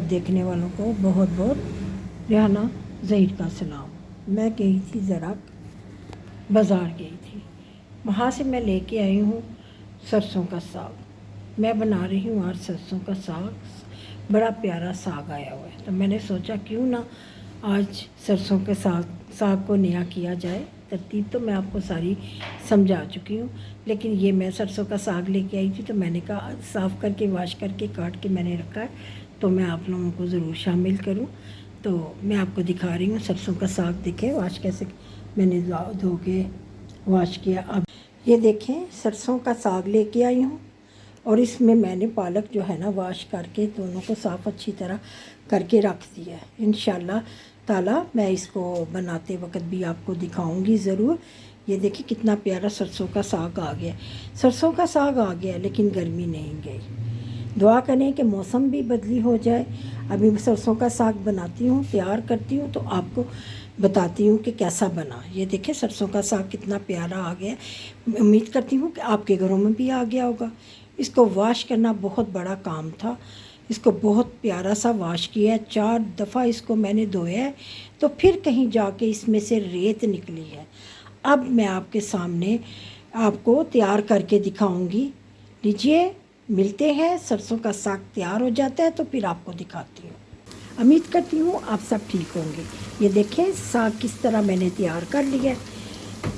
देखने वालों को बहुत बहुत रेहाना ज़हीर का सलाम। मैं गई थी ज़रा बाज़ार गई थी, वहाँ से मैं लेके आई हूँ सरसों का साग। मैं बना रही हूँ आज सरसों का साग। बड़ा प्यारा साग आया हुआ है, तो मैंने सोचा क्यों ना आज सरसों के साग को नया किया जाए। तरतीब तो मैं आपको सारी समझा चुकी हूँ, लेकिन ये मैं सरसों का साग लेके आई थी, तो मैंने कहा साफ़ करके वाश करके काट के मैंने रखा है, तो मैं आप लोगों को ज़रूर शामिल करूँ। तो मैं आपको दिखा रही हूँ सरसों का साग। देखें वाश कैसे मैंने धो के वाश किया। अब ये देखें सरसों का साग लेके आई हूँ, और इसमें मैंने पालक जो है ना वाश करके दोनों को साफ़ अच्छी तरह करके रख दिया है। इंशाल्लाह ताला मैं इसको बनाते वक्त भी आपको दिखाऊंगी ज़रूर। ये देखिए कितना प्यारा सरसों का साग आ गया। सरसों का साग आ गया, लेकिन गर्मी नहीं गई। दुआ करें कि मौसम भी बदली हो जाए। अभी मैं सरसों का साग बनाती हूँ, तैयार करती हूँ, तो आपको बताती हूँ कि कैसा बना। ये देखें सरसों का साग कितना प्यारा आ गया। उम्मीद करती हूँ कि आपके घरों में भी आ गया होगा। इसको वॉश करना बहुत बड़ा काम था। इसको बहुत प्यारा सा वॉश किया है, 4 दफ़ा इसको मैंने धोया है, तो फिर कहीं जाके इसमें से रेत निकली है। अब मैं आपके सामने आपको तैयार करके दिखाऊंगी। लीजिए मिलते हैं, सरसों का साग तैयार हो जाता है तो फिर आपको दिखाती हूँ। उम्मीद करती हूँ आप सब ठीक होंगे। ये देखें साग किस तरह मैंने तैयार कर लिया है।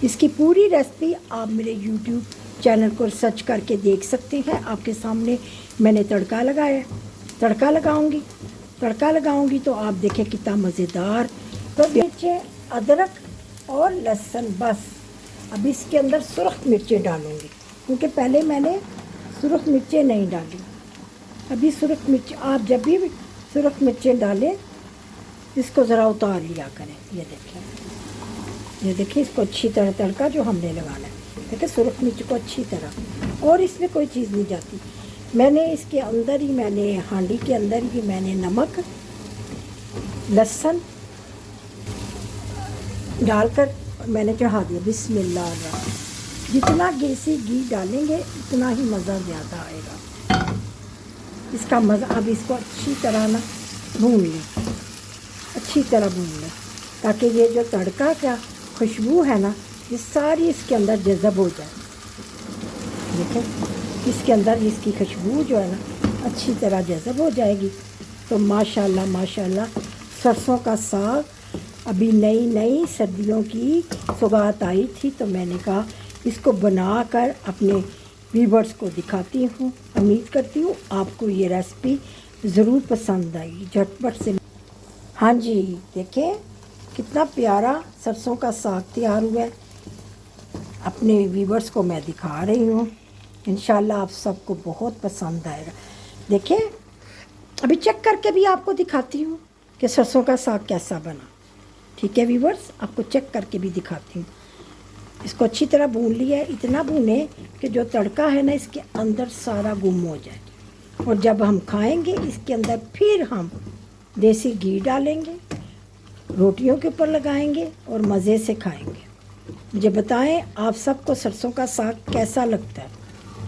इसकी पूरी रेसिपी आप मेरे YouTube चैनल को सर्च करके देख सकते हैं। आपके सामने मैंने तड़का लगाया, तड़का लगाऊंगी तो आप देखें कितना मज़ेदार। तो मिर्चें, अदरक और लहसुन, बस अब इसके अंदर सुरख मिर्चें डालूंगी, क्योंकि पहले मैंने सुरख मिर्चें नहीं डाली। अभी सुरख मिर्च आप जब भी सुरख मिर्चें डालें इसको ज़रा उतार लिया करें। ये देखिए इसको अच्छी तरह तड़का जो हमने लगाना है, देखिए सुरख मिर्च को अच्छी तरह, और इसमें कोई चीज़ नहीं जाती। मैंने इसके अंदर ही मैंने हांडी के अंदर ही मैंने नमक, लहसुन डालकर मैंने चढ़ा दिया। बिस्मिल्लाह। जितना देसी घी डालेंगे उतना ही मज़ा ज़्यादा आएगा इसका मज़ा। अब इसको अच्छी तरह ना भून लें, अच्छी तरह भून लें, ताकि ये जो तड़का का खुशबू है ना ये सारी इसके अंदर जज़ब हो जाए। देखें इसके अंदर इसकी खुशबू जो है ना अच्छी तरह जज़ब हो जाएगी। तो माशाल्लाह माशाल्लाह सरसों का साग अभी नई नई सर्दियों की सौगात आई थी, तो मैंने कहा इसको बनाकर अपने व्यूअर्स को दिखाती हूँ। उम्मीद करती हूँ आपको ये रेसिपी ज़रूर पसंद आएगी। झटपट से हाँ जी, देखें कितना प्यारा सरसों का साग तैयार हुआ है। अपने व्यूअर्स को मैं दिखा रही हूँ, इंशाल्लाह आप सबको बहुत पसंद आएगा। देखें अभी चेक करके भी आपको दिखाती हूँ कि सरसों का साग कैसा बना। ठीक है व्यूअर्स, आपको चेक करके भी दिखाती हूँ। इसको अच्छी तरह भून लिया है, इतना भूने कि जो तड़का है ना इसके अंदर सारा गुम हो जाए, और जब हम खाएंगे इसके अंदर फिर हम देसी घी डालेंगे, रोटियों के ऊपर लगाएंगे और मज़े से खाएंगे। मुझे बताएं आप सबको सरसों का साग कैसा लगता है।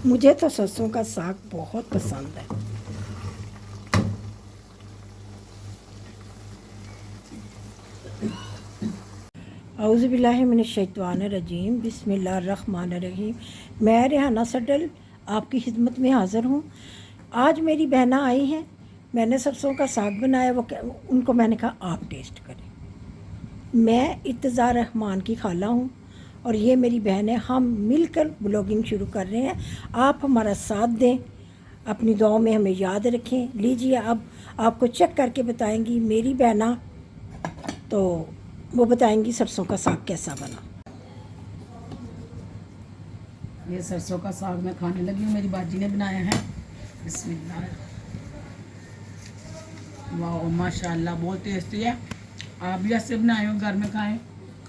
मुझे तो सरसों का साग बहुत पसंद है। औज़ु बिल्लाहि मिनश शैतानिर रजीम, बिस्मिल्लाहिर रहमानिर रहीम। मैं रेहाना सडल आपकी खिदमत में हाज़िर हूँ। आज मेरी बहना आई हैं, मैंने सरसों का साग बनाया, उनको मैंने कहा आप टेस्ट करें। मैं इत्तज़ार रहमान की खाला हूँ और ये मेरी बहन है। हम मिलकर ब्लॉगिंग शुरू कर रहे हैं। आप हमारा साथ दें, अपनी दुआओं में हमें याद रखें। लीजिए अब आपको चेक करके बताएंगी मेरी बहना, तो वो बताएंगी सरसों का साग कैसा बना। ये सरसों का साग मैं खाने लगी हूँ, मेरी बाजी ने बनाया है। बिस्मिल्लाह। वाह माशाल्लाह बहुत टेस्टी है। आप भी ऐसे बनाए हो, घर में खाएं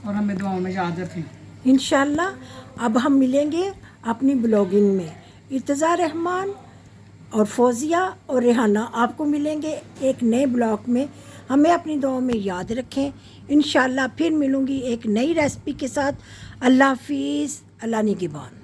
और हमें दुआओं में याद रखें इंशाल्लाह। अब हम मिलेंगे अपनी ब्लॉगिंग में। इर्तज़ा रहमान और फौजिया और रेहाना आपको मिलेंगे एक नए ब्लॉग में। हमें अपनी दुआओं में याद रखें। इंशाल्लाह फिर मिलूँगी एक नई रेसिपी के साथ। अल्लाह हाफिज़, अल्लाह निगहबान।